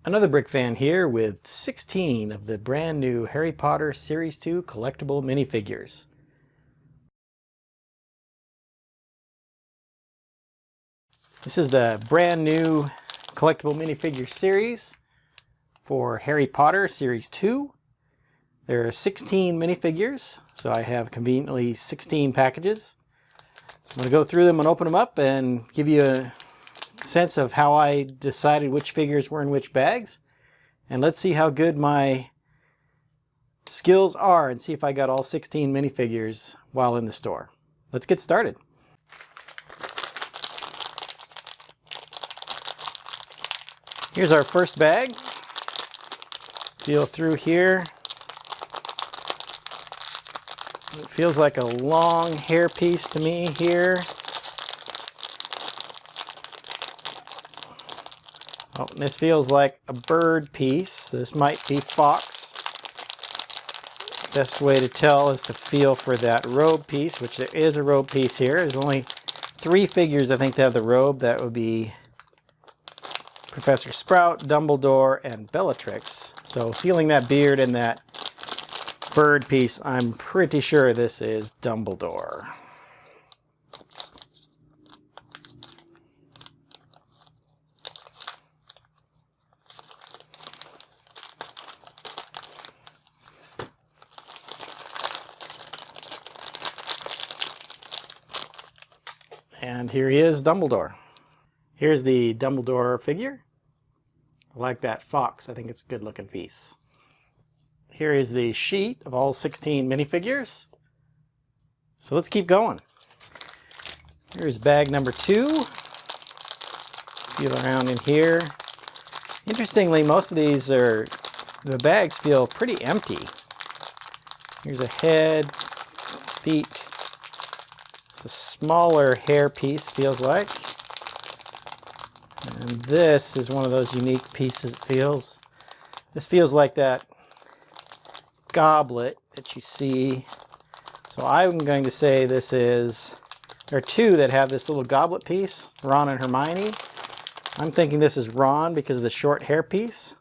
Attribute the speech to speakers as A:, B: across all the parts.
A: Another Brick fan here with 16 of the brand new Harry Potter Series 2 collectible minifigures. This is the brand new collectible minifigure series for Harry Potter Series 2. There are 16 minifigures, so I have conveniently 16 packages. I'm going to go through them and open them up and give you a sense of how I decided which figures were in which bags. And let's see how good my skills are and see if I got all 16 minifigures while in the store. Let's get started. Here's our first bag. Feel through here. It feels like a long hair piece to me here. Oh, this feels like a bird piece. This might be fox. Best way to tell is to feel for that robe piece, which there is a robe piece here. There's only 3 figures I think that have the robe. That would be Professor Sprout, Dumbledore, and Bellatrix. So feeling that beard and that bird piece, I'm pretty sure this is Dumbledore. And here he is, Dumbledore. Here's the Dumbledore figure. I like that fox. I think it's a good looking piece. Here is the sheet of all 16 minifigures. So let's keep going. Here's bag number 2. Feel around in here. Interestingly, most of these the bags feel pretty empty. Here's a head, feet. It's a smaller hair piece, feels like. And this is one of those unique pieces, it feels. This feels like that goblet that you see. So I'm going to say this is, there are 2 that have this little goblet piece, Ron and Hermione. I'm thinking this is Ron because of the short hair piece.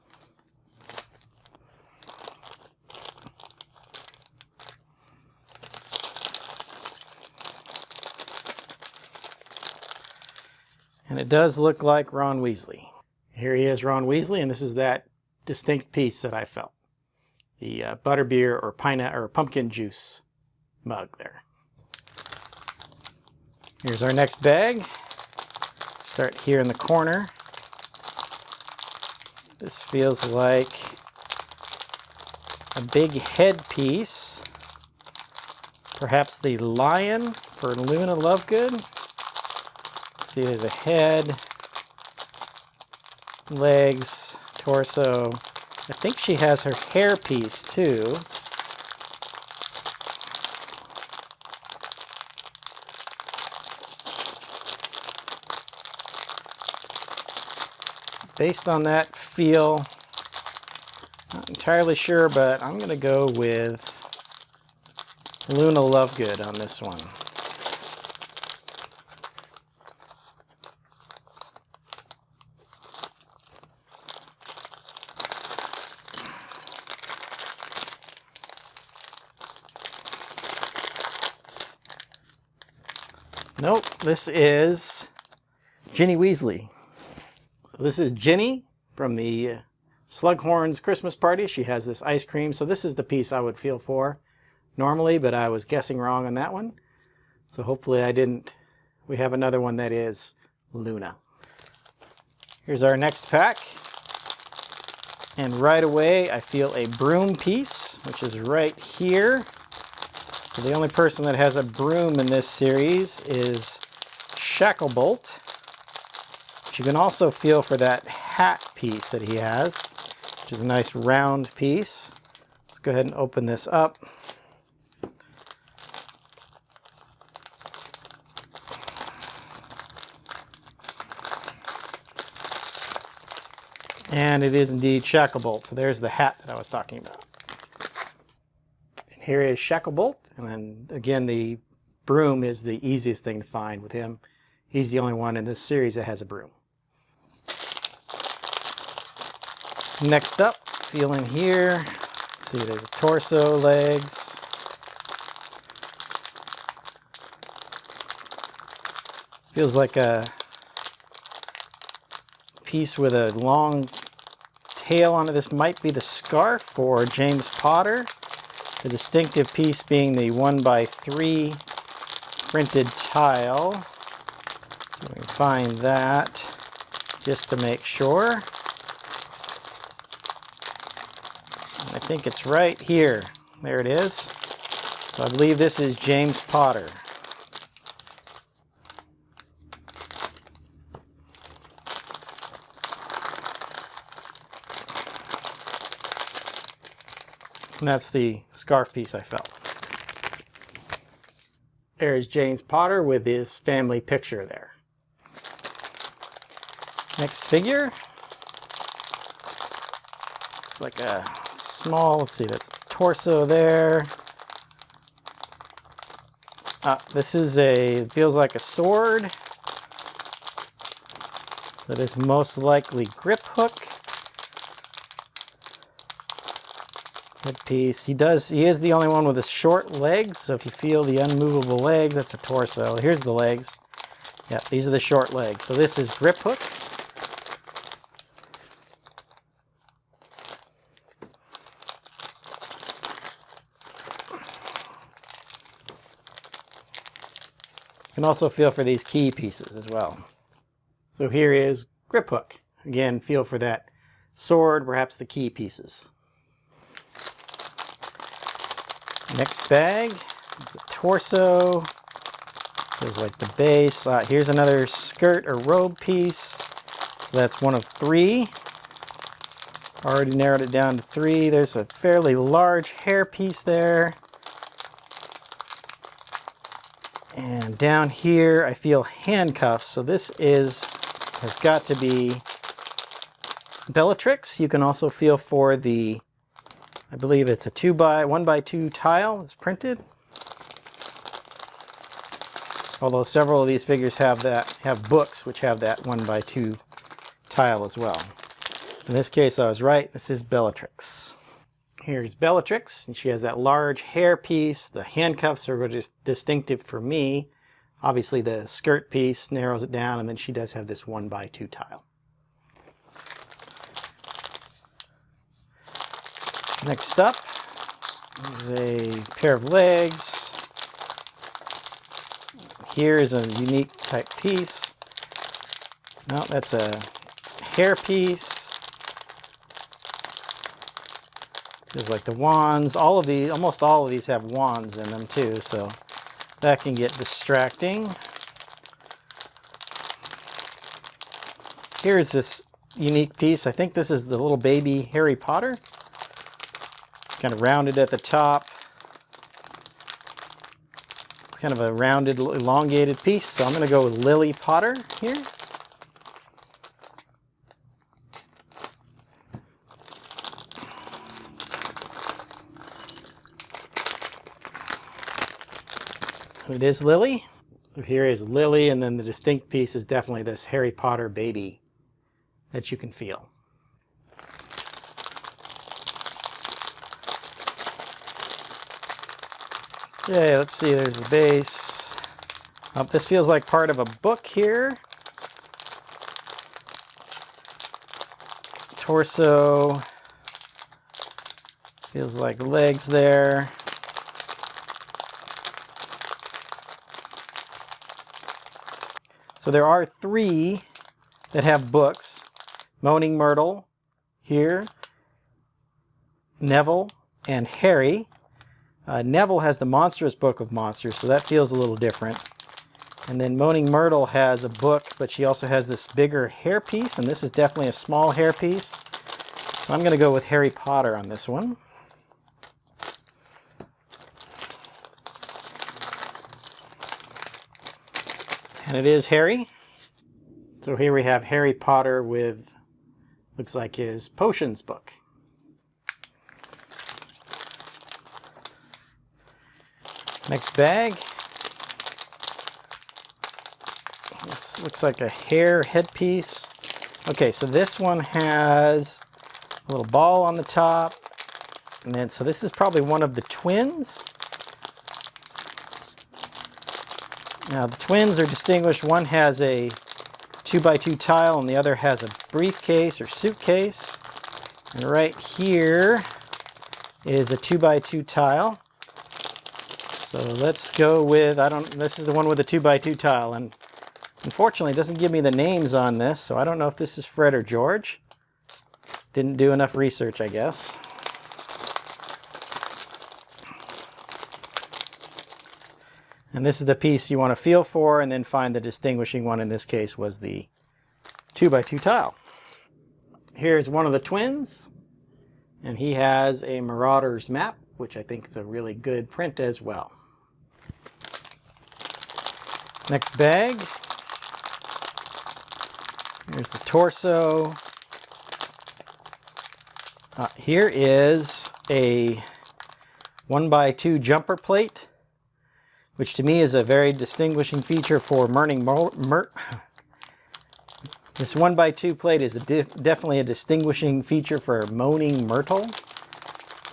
A: And it does look like Ron Weasley. Here he is, Ron Weasley, and this is that distinct piece that I felt. The butterbeer or pumpkin juice mug there. Here's our next bag. Start here in the corner. This feels like a big head piece. Perhaps the lion for Luna Lovegood. See, there's a head, legs, torso. I think she has her hair piece too. Based on that feel, not entirely sure, but I'm going to go with Luna Lovegood on this one. Nope, this is Ginny Weasley. So this is Ginny from the Slughorn's Christmas party. She has this ice cream. So this is the piece I would feel for normally, but I was guessing wrong on that one. So hopefully I didn't. We have another one that is Luna. Here's our next pack. And right away I feel a broom piece, which is right here. So the only person that has a broom in this series is Shacklebolt. But you can also feel for that hat piece that he has, which is a nice round piece. Let's go ahead and open this up. And it is indeed Shacklebolt. So there's the hat that I was talking about. Here is Shacklebolt, and then again the broom is the easiest thing to find with him. He's the only one in this series that has a broom. Next up, feel in here. Let's see, there's a torso, legs. Feels like a piece with a long tail on it. This might be the scarf for James Potter. The distinctive piece being the 1x3 printed tile. So we can find that just to make sure. And I think it's right here. There it is. So I believe this is James Potter. And that's the scarf piece I felt. There's James Potter with his family picture there. Next figure. It's like a small, let's see, that's torso there. This is feels like a sword. That is most likely grip hook. Headpiece. He is the only one with the short legs, so if you feel the unmovable legs, that's a torso. Here's the legs. Yeah, these are the short legs. So this is grip hook. You can also feel for these key pieces as well. So here is grip hook. Again, feel for that sword, perhaps the key pieces. Next bag is a torso. Feels like the base. Here's another skirt or robe piece. So that's one of 3. Already narrowed it down to 3. There's a fairly large hair piece there. And down here I feel handcuffs. So this has got to be Bellatrix. You can also feel for the, I believe it's a 1x2 tile that's printed. Although several of these figures have books which have that 1x2 tile as well. In this case I was right, this is Bellatrix. Here's Bellatrix, and she has that large hair piece. The handcuffs are distinctive for me. Obviously the skirt piece narrows it down, and then she does have this 1x2 tile. Next up is a pair of legs. Here is a unique type piece. No, that's a hair piece. There's like the wands. Almost all of these have wands in them too, so that can get distracting. Here's this unique piece. I think this is the little baby Harry Potter. Kind of rounded at the top. It's kind of a rounded, elongated piece, so I'm going to go with Lily Potter here. It is Lily. So here is Lily, and then the distinct piece is definitely this Harry Potter baby that you can feel. Okay, let's see, there's the base. This feels like part of a book here. Torso. Feels like legs there. So there are 3 that have books. Moaning Myrtle here, Neville, and Harry. Neville has the Monstrous Book of Monsters, so that feels a little different. And then Moaning Myrtle has a book, but she also has this bigger hair piece, and this is definitely a small hair piece. So I'm going to go with Harry Potter on this one. And it is Harry. So here we have Harry Potter with, looks like his potions book. Next bag. This looks like a hair headpiece. Okay, so this one has little ball on the top. And then, so this is probably one of the twins. Now the twins are distinguished. One has a 2x2 tile and the other has a briefcase or suitcase. And right here is a 2x2 tile. So let's go with, this is the one with the 2x2 tile, and unfortunately it doesn't give me the names on this, so I don't know if this is Fred or George. Didn't do enough research, I guess. And this is the piece you want to feel for and then find the distinguishing one. In this case was the 2x2 tile. Here's one of the twins, and he has a Marauder's map, which I think is a really good print as well. Next bag. Here's the torso. Here is a 1x2 jumper plate, which to me is a very distinguishing feature for Moaning Myrtle. This 1x2 plate is definitely a distinguishing feature for Moaning Myrtle,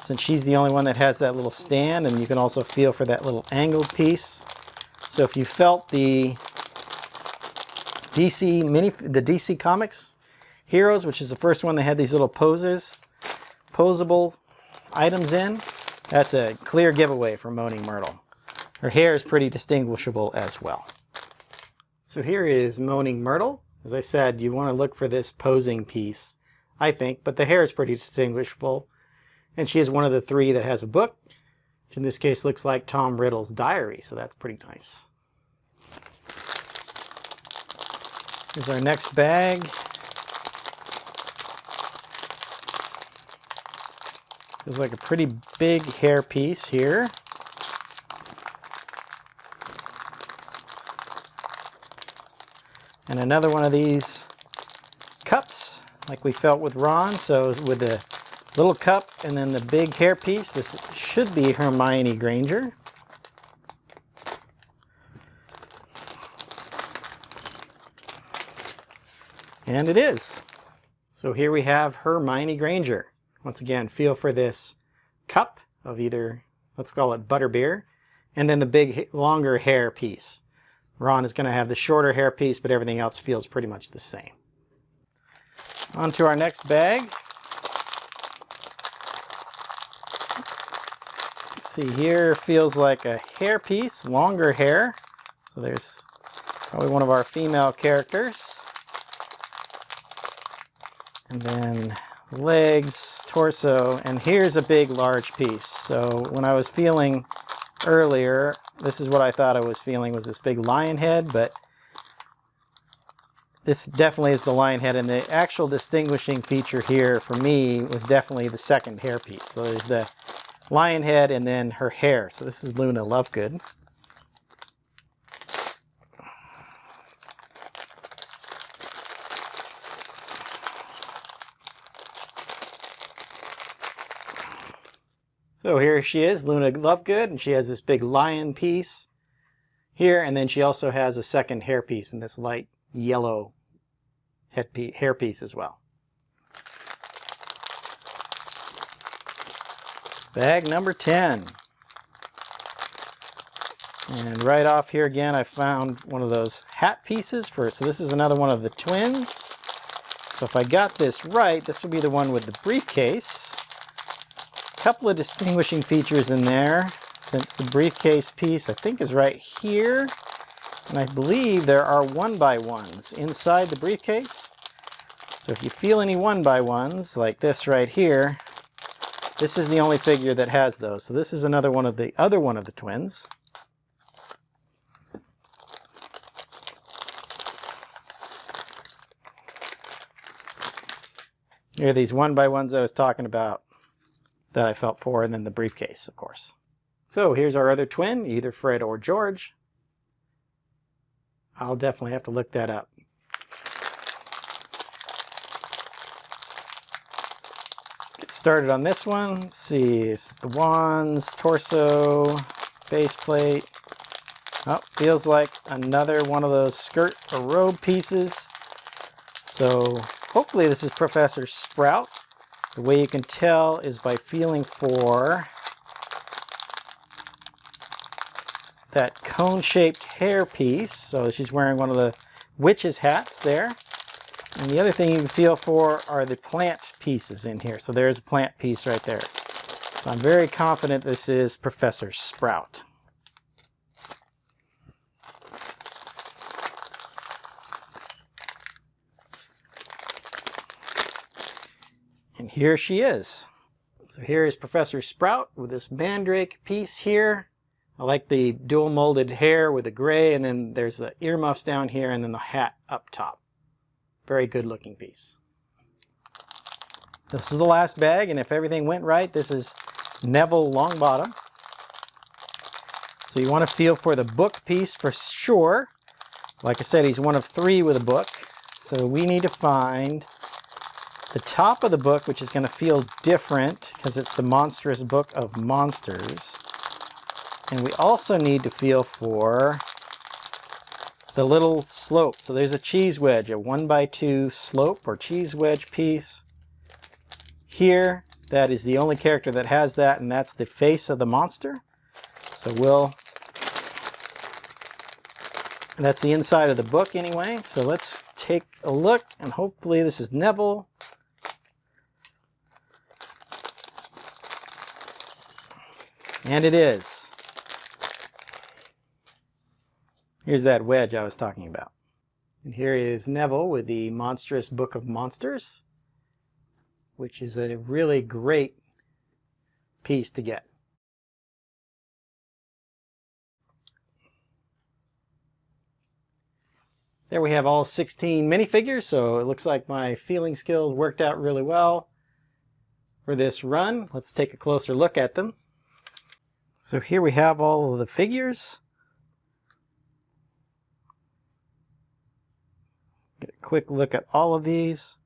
A: since she's the only one that has that little stand, and you can also feel for that little angled piece. So if you felt the DC Comics Heroes, which is the first one that had these little posable items in, that's a clear giveaway for Moaning Myrtle. Her hair is pretty distinguishable as well. So here is Moaning Myrtle. As I said, you want to look for this posing piece, I think, but the hair is pretty distinguishable. And she is one of the three that has a book, which in this case looks like Tom Riddle's diary, so that's pretty nice. Here's our next bag. Feels like a pretty big hair piece here. And another one of these cups, like we felt with Ron. So with the little cup and then the big hair piece, this should be Hermione Granger. And it is. So here we have Hermione Granger. Once again, feel for this cup of either, let's call it butterbeer, and then the big longer hair piece. Ron is going to have the shorter hair piece, but everything else feels pretty much the same. On to our next bag. Let's see, here feels like a hair piece, longer hair. So there's probably one of our female characters. And then legs, torso, and here's a big large piece. So when I was feeling earlier, this is what I thought I was feeling, was this big lion head, but this definitely is the lion head, and the actual distinguishing feature here for me was definitely the second hair piece. So there's the lion head and then her hair. So this is Luna Lovegood. So here she is, Luna Lovegood, and she has this big lion piece here, and then she also has a second hair piece in this light yellow hair piece as well. Bag number 10. And right off here again, I found one of those hat pieces for, so this is another one of the twins. So if I got this right, this will be the one with the briefcase. Couple of distinguishing features in there, since the briefcase piece I think is right here, and I believe there are 1x1s inside the briefcase. So if you feel any 1x1s like this right here, this is the only figure that has those. So this is another one of the other one of the twins. Here are these 1x1s I was talking about that I felt for, and then the briefcase, of course. So here's our other twin, either Fred or George. I'll definitely have to look that up. Let's get started on this one. Let's see, it's the wands, torso, base plate. Oh, feels like another one of those skirt or robe pieces. So hopefully this is Professor Sprout. The way you can tell is by feeling for that cone-shaped hair piece. So she's wearing one of the witch's hats there. And the other thing you can feel for are the plant pieces in here. So there's a plant piece right there. So I'm very confident this is Professor Sprout. And here she is. So here is Professor Sprout with this mandrake piece here. I like the dual molded hair with the gray, and then there's the earmuffs down here, and then the hat up top. Very good looking piece. This is the last bag, and if everything went right, this is Neville Longbottom. So you want to feel for the book piece for sure. Like I said, he's one of 3 with a book. So we need to find the top of the book, which is going to feel different because it's the monstrous book of monsters. And we also need to feel for the little slope. So there's a cheese wedge, a 1x2 slope or cheese wedge piece. Here, that is the only character that has that, and that's the face of the monster. So and that's the inside of the book anyway. So let's take a look, and hopefully this is Neville. And it is. Here's that wedge I was talking about. And here is Neville with the Monstrous Book of Monsters, which is a really great piece to get. There we have all 16 minifigures, so it looks like my feeling skills worked out really well for this run. Let's take a closer look at them. So here we have all of the figures. Get a quick look at all of these.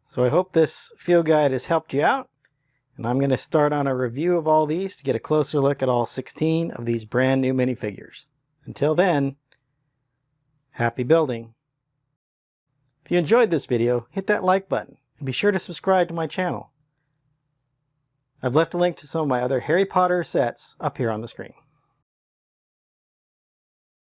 A: So I hope this field guide has helped you out. And I'm going to start on a review of all these to get a closer look at all 16 of these brand new minifigures. Until then, happy building. If you enjoyed this video, hit that like button and be sure to subscribe to my channel. I've left a link to some of my other Harry Potter sets up here on the screen.